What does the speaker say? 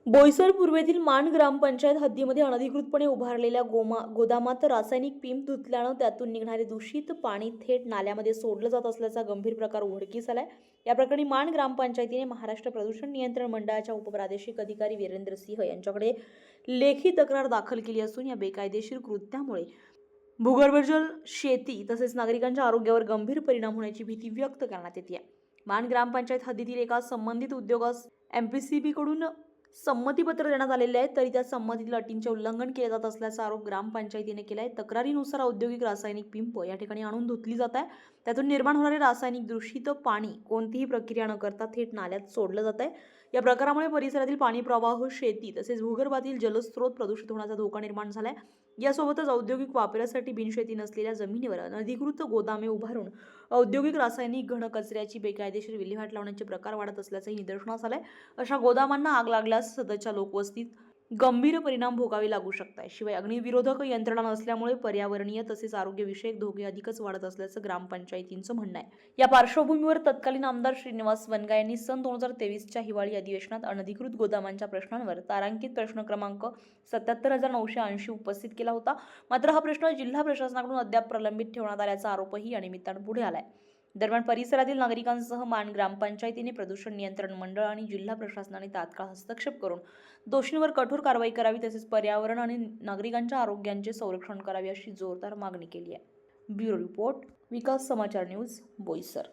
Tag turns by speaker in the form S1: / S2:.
S1: बोईसर पूर्वेतील मान ग्रामपंचायत हद्दीमध्ये अनधिकृतपणे उभारलेल्या गोदामात रासायनिक पिंप धुतल्यानं त्यातून निघणारे दूषित पाणी थेट नाल्यामध्ये सोडलं जात असल्याचा गंभीर प्रकार उघडकीस आलाय। या प्रकरणी मान ग्रामपंचायतीने महाराष्ट्र प्रदूषण नियंत्रण मंडळाच्या उपप्रादेशिक अधिकारी वीरेंद्र सिंह यांच्याकडे लेखी तक्रार दाखल केली असून या बेकायदेशीर कृत्यामुळे भूगर्भजल, शेती तसेच नागरिकांच्या आरोग्यावर गंभीर परिणाम होण्याची भीती व्यक्त करण्यात येते। मान ग्रामपंचायत हद्दीतील एका संबंधित उद्योगास एमपीसीबी कडून संमतीपत्र देण्यात आलेले आहे, तरी त्या संमतीतील अटींचे उल्लंघन केले जात असल्याचा आरोप ग्रामपंचायतीने केला आहे। तक्रारीनुसार औद्योगिक रासायनिक पिंप या ठिकाणी आणून धुतली जात आहे, त्यातून निर्माण होणारे रासायनिक दूषित पाणी कोणतीही प्रक्रिया न करता थेट नाल्यात सोडलं जात आहे। या प्रकारामुळे परिसरातील पाणी प्रवाह, शेती तसेच भूगर्भातील जलस्रोत प्रदूषित होण्याचा धोका निर्माण झालाय। यासोबतच औद्योगिक वापरासाठी बिनशेती नसलेल्या जमिनीवर अनधिकृत गोदामे उभारून औद्योगिक रासायनिक घन कचऱ्याची बेकायदेशीर विल्हेवाट लावण्याचे प्रकार वाढत असल्याचंही निदर्शनास आलंय। अशा गोदामांना आग लागल्यास सदरच्या लोकवस्तीत गंभीर परिणाम भोगावे लागू शकतात। शिवाय अग्निविरोधक यंत्रणा नसल्यामुळे पर्यावरणीय तसेच आरोग्यविषयक धोके अधिकच वाढत असल्याचं ग्रामपंचायतींचं म्हणणं आहे। या पार्श्वभूमीवर तत्कालीन आमदार श्रीनिवास वनगा यांनी सन 2023च्या हिवाळी अधिवेशनात अनधिकृत गोदामांच्या प्रश्नांवर तारांकित प्रश्न क्रमांक 77,980 उपस्थित केला होता। मात्र हा प्रश्न जिल्हा प्रशासनाकडून अद्याप प्रलंबित ठेवण्यात आल्याचा आरोपही या निमित्तानं पुढे आलाय। दरम्यान परिसरातील नागरिकांसह मान ग्रामपंचायतीने प्रदूषण नियंत्रण मंडळ आणि जिल्हा प्रशासनाने तात्काळ हस्तक्षेप करून दोषींवर कठोर कारवाई करावी तसेच पर्यावरण आणि नागरिकांच्या आरोग्याचे संरक्षण करावे अशी जोरदार मागणी केली आहे। ब्युरो रिपोर्ट, विकास समाचार न्यूज, बोईसर।